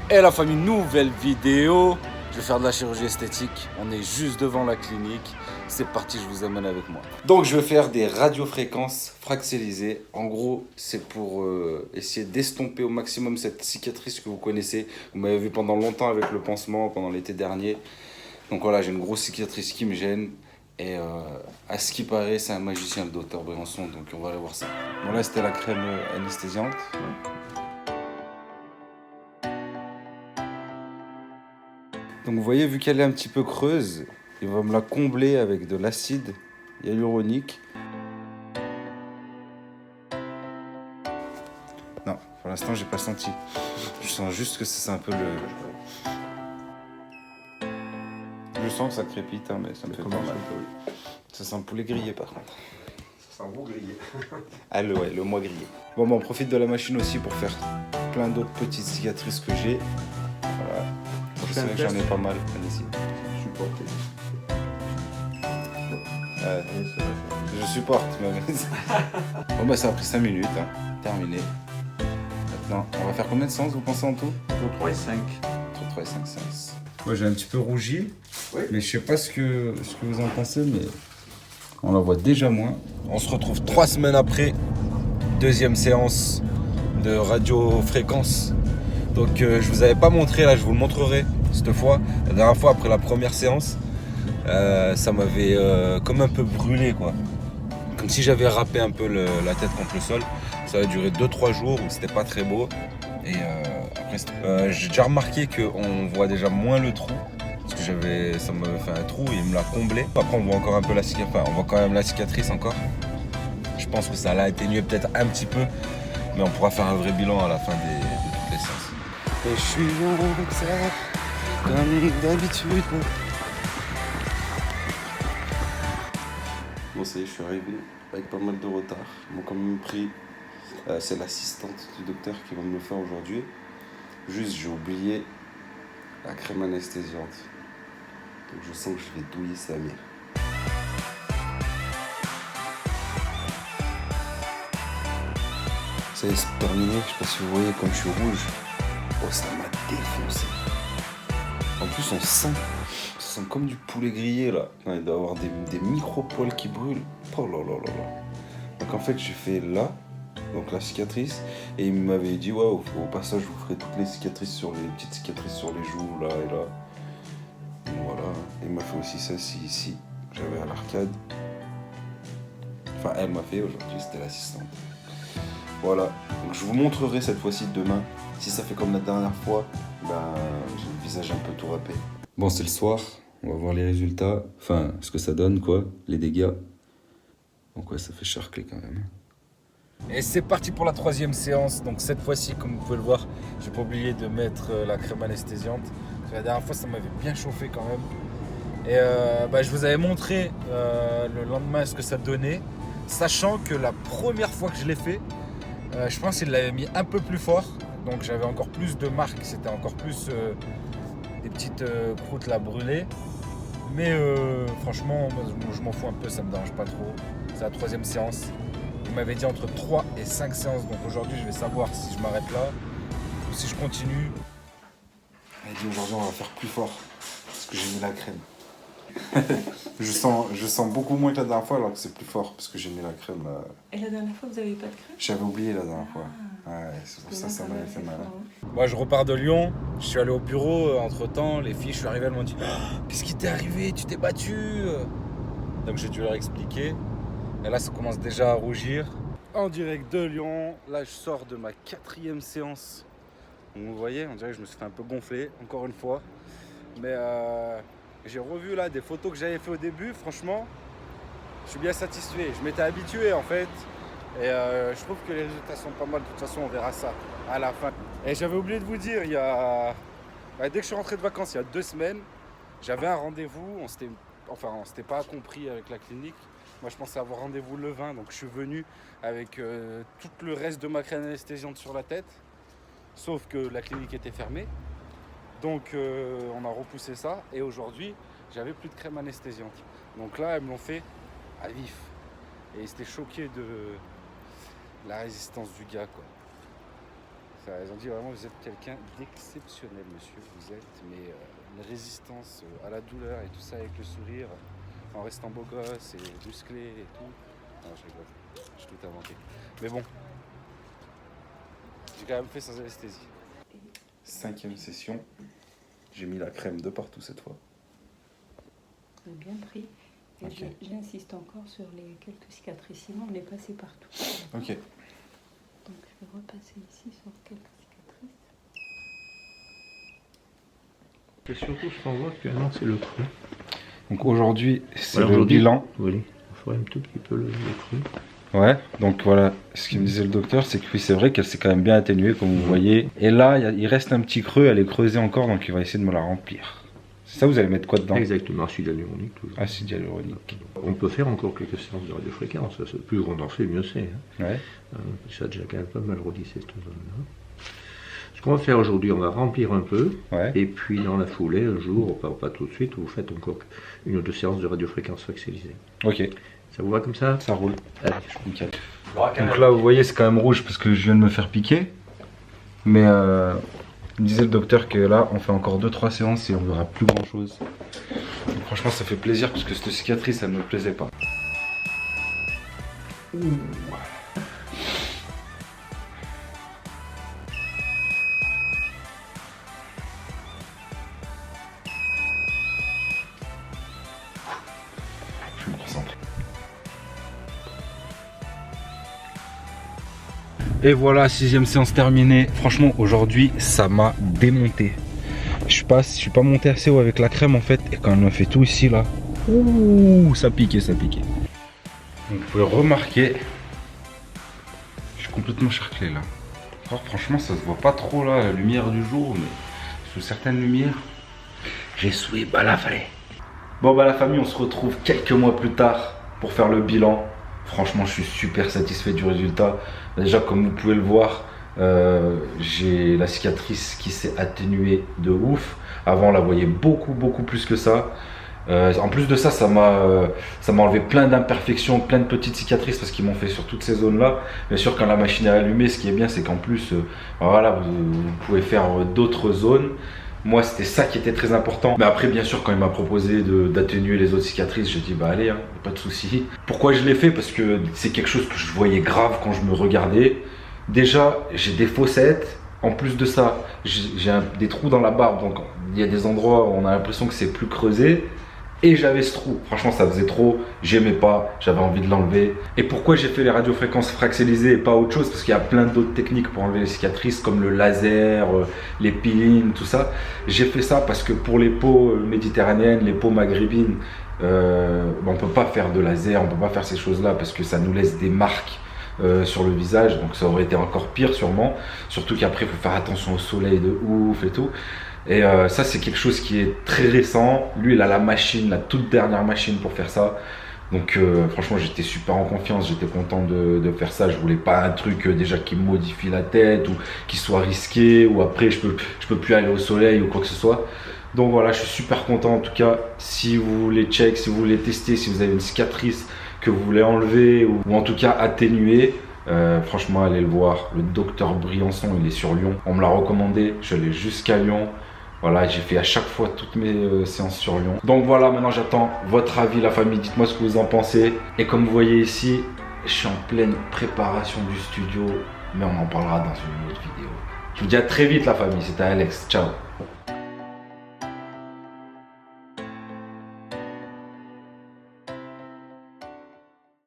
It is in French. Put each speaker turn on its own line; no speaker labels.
Et la famille, nouvelle vidéo. Je vais faire de la chirurgie esthétique. On est juste devant la clinique. C'est parti, je vous amène avec moi. Donc je vais faire des radiofréquences fractialisées. En gros, c'est pour essayer d'estomper au maximum cette cicatrice que vous connaissez. Vous m'avez vu pendant longtemps avec le pansement, pendant l'été dernier. Donc voilà, j'ai une grosse cicatrice qui me gêne. Et à ce qui paraît, c'est un magicien, le docteur Briançon. Donc on va aller voir ça. Bon là, c'était la crème anesthésiante. Donc vous voyez, vu qu'elle est un petit peu creuse, il va me la combler avec de l'acide hyaluronique. Non, pour l'instant, j'ai pas senti. Je sens juste que c'est un peu le... Je sens que ça crépite, hein, mais ça me fait pas mal. Ça sent le poulet grillé, par contre.
Ça sent bon grillé.
Ah, le mois grillé. Bon, on profite de la machine aussi pour faire plein d'autres petites cicatrices que j'ai. Voilà. Je sais que j'en ai pas mal. Allez-y.
Supporter.
Je supporte même. Bon bah ça a pris 5 minutes, hein. Terminé. Maintenant, on va faire combien de séances vous pensez en tout?
Entre 3 et 5.
Entre 3 et 5 séances. Moi j'ai un petit peu rougi, oui. Mais je sais pas ce que vous en pensez, mais on la voit déjà moins. On se retrouve 3 semaines après, deuxième séance de radiofréquence. Donc je vous avais pas montré, là je vous le montrerai cette fois. La dernière fois après la première séance, ça m'avait comme un peu brûlé quoi. Comme si j'avais râpé un peu la tête contre le sol. Ça a duré 2-3 jours où c'était pas très beau. Et après, j'ai déjà remarqué qu'on voit déjà moins le trou. Parce que ça m'avait fait un trou et il me l'a comblé. Après on voit encore un peu la cicatrice, enfin on voit quand même la cicatrice encore. Je pense que ça l'a atténué peut-être un petit peu. Mais on pourra faire un vrai bilan à la fin de toutes les séances. Et je suis en retard, comme d'habitude. Bon, ça y est, je suis arrivé avec pas mal de retard. Ils m'ont quand même pris. C'est l'assistante du docteur qui va me le faire aujourd'hui. Juste, j'ai oublié la crème anesthésiante. Donc, je sens que je vais douiller sa mère. Ça y est, c'est terminé. Je sais pas si vous voyez comme je suis rouge. Oh, ça m'a défoncé. En plus, on sent comme du poulet grillé là. Il doit y avoir des micro-poils qui brûlent. Oh là là là là. Donc en fait, j'ai fait là, donc la cicatrice, et il m'avait dit ouais, au passage, je vous ferai toutes les petites cicatrices sur les joues là et là. Donc voilà. Et il m'a fait aussi ça ici. J'avais à l'arcade. Enfin, elle m'a fait aujourd'hui, c'était l'assistante. Voilà. Donc je vous montrerai cette fois-ci demain. Si ça fait comme la dernière fois, ben j'ai le visage un peu tout râpé. Bon, c'est le soir. On va voir les résultats. Enfin, ce que ça donne, quoi. Les dégâts. Donc ouais, ça fait charcler quand même. Et c'est parti pour la 3e séance. Donc cette fois-ci, comme vous pouvez le voir, j'ai pas oublié de mettre la crème anesthésiante. Parce que la dernière fois, ça m'avait bien chauffé quand même. Et je vous avais montré le lendemain ce que ça donnait. Sachant que la première fois que je l'ai fait, je pense qu'il l'avait mis un peu plus fort. Donc j'avais encore plus de marques. C'était encore plus des petites croûtes là brûlées. Mais franchement, moi, je m'en fous un peu, ça me dérange pas trop. C'est la 3e séance. Il m'avait dit entre 3 et 5 séances. Donc aujourd'hui, je vais savoir si je m'arrête là ou si je continue. Il m'a dit aujourd'hui, on va faire plus fort parce que j'ai mis la crème. je sens beaucoup moins que la dernière fois alors que c'est plus fort parce que j'ai mis la crème là.
Et la dernière fois, vous n'avez pas de crème?
J'avais oublié la dernière fois. Ouais, c'est pour ça ça m'avait fait mal.
Hein.
Moi, je repars de Lyon. Je suis allé au bureau. Entre-temps, les filles, je suis arrivé, elles m'ont dit « Qu'est-ce qui t'est arrivé? Tu t'es battu ?» Donc, j'ai dû leur expliquer. Et là, ça commence déjà à rougir. En direct de Lyon. Là, je sors de ma 4e séance. Donc, vous voyez, on dirait que je me suis fait un peu gonfler, encore une fois. Mais j'ai revu là des photos que j'avais fait au début. Franchement, je suis bien satisfait. Je m'étais habitué, en fait. Et je trouve que les résultats sont pas mal. De toute façon, on verra ça à la fin. Et j'avais oublié de vous dire, dès que je suis rentré de vacances, il y a 2 semaines, j'avais un rendez-vous. On s'était pas compris avec la clinique. Moi, je pensais avoir rendez-vous le 20, donc je suis venu avec tout le reste de ma crème anesthésiante sur la tête. Sauf que la clinique était fermée. Donc, on a repoussé ça. Et aujourd'hui, j'avais plus de crème anesthésiante. Donc là, elles me l'ont fait à vif. Et ils étaient choqués de la résistance du gars, quoi. Ils ont dit vraiment vous êtes quelqu'un d'exceptionnel, monsieur. Vous êtes une résistance à la douleur et tout ça avec le sourire, en restant beau gosse et musclé et tout. Non, je rigole, j'ai tout inventé. Mais bon, j'ai quand même fait sans anesthésie. 5e session. J'ai mis la crème de partout cette fois.
On a bien pris. Et
Ok.
j'insiste encore sur les quelques cicatrices, sinon on est passé partout.
Ok.
Donc je vais repasser ici sur quelques cicatrices.
Et surtout, ce qu'on voit actuellement, c'est le creux.
Donc aujourd'hui, c'est
Voilà,
le
aujourd'hui,
bilan.
Oui, on ferait un tout petit peu le creux.
Ouais, donc voilà, ce qu'il me disait le docteur, c'est que oui, c'est vrai qu'elle s'est quand même bien atténuée, comme vous voyez. Et là, il reste un petit creux, elle est creusée encore, donc il va essayer de me la remplir. C'est ça, vous allez mettre quoi dedans?
Exactement, acide hyaluronique toujours.
Acide hyaluronique.
On peut faire encore quelques séances de radiofréquence. Plus on en fait, mieux c'est. Hein.
Ouais.
Ça a déjà quand même pas mal redissé cette zone-là. Ce qu'on va faire aujourd'hui, on va remplir un peu.
Ouais.
Et puis dans la foulée, un jour, pas tout de suite, vous faites encore 1 ou 2 séances de radiofréquence fraxialisée.
Ok,
Ça vous va comme ça?
ça roule.
Allez.
Nickel. Donc là, vous voyez, c'est quand même rouge parce que je viens de me faire piquer. Mais il me disait le docteur que là, on fait encore 2-3 séances et on verra plus grand chose. Donc, franchement, ça fait plaisir parce que cette cicatrice, ça ne me plaisait pas. Ouh. Je me concentre. Et voilà, 6e séance terminée. Franchement, aujourd'hui, ça m'a démonté. Je suis pas monté assez haut avec la crème en fait. Et quand elle m'a fait tout ici là, ouh, ça piquait, ça piquait. Donc vous pouvez remarquer, je suis complètement charclé là. Alors, franchement, ça se voit pas trop là, la lumière du jour, mais sous certaines lumières, j'ai souhaité balafré. Bon bah la famille, on se retrouve quelques mois plus tard pour faire le bilan. Franchement, je suis super satisfait du résultat. Déjà, comme vous pouvez le voir, j'ai la cicatrice qui s'est atténuée de ouf. Avant, on la voyait beaucoup plus que ça. En plus de ça, ça m'a enlevé plein d'imperfections, plein de petites cicatrices parce qu'ils m'ont fait sur toutes ces zones-là. Bien sûr, quand la machine est allumée, ce qui est bien, c'est qu'en plus, voilà, vous pouvez faire d'autres zones. Moi, c'était ça qui était très important. Mais après, bien sûr, quand il m'a proposé d'atténuer les autres cicatrices, j'ai dit, bah allez, hein, pas de souci. Pourquoi je l'ai fait? Parce que c'est quelque chose que je voyais grave quand je me regardais. Déjà, j'ai des fossettes. En plus de ça, j'ai des trous dans la barbe. Donc, il y a des endroits où on a l'impression que c'est plus creusé. Et j'avais ce trou. Franchement, ça faisait trop. J'aimais pas. J'avais envie de l'enlever. Et pourquoi j'ai fait les radiofréquences fraxialisées et pas autre chose? Parce qu'il y a plein d'autres techniques pour enlever les cicatrices, comme le laser, les peelings, tout ça. J'ai fait ça parce que pour les peaux méditerranéennes, les peaux maghrébines, on peut pas faire de laser, on peut pas faire ces choses-là parce que ça nous laisse des marques sur le visage. Donc ça aurait été encore pire sûrement. Surtout qu'après, il faut faire attention au soleil de ouf et tout. Et ça, c'est quelque chose qui est très récent. Lui, il a la machine, la toute dernière machine pour faire ça. Donc franchement, j'étais super en confiance, j'étais content de faire ça. Je voulais pas un truc déjà qui me modifie la tête ou qui soit risqué ou après je peux plus aller au soleil ou quoi que ce soit. Donc voilà, je suis super content en tout cas. Si vous voulez check, si vous voulez tester, si vous avez une cicatrice que vous voulez enlever ou en tout cas atténuer, franchement, allez le voir. Le docteur Briançon, il est sur Lyon. On me l'a recommandé, je l'ai jusqu'à Lyon. Voilà, j'ai fait à chaque fois toutes mes séances sur Lyon. Donc voilà, maintenant j'attends votre avis, la famille. Dites-moi ce que vous en pensez. Et comme vous voyez ici, je suis en pleine préparation du studio. Mais on en parlera dans une autre vidéo. Je vous dis à très vite, la famille. C'était Alex. Ciao.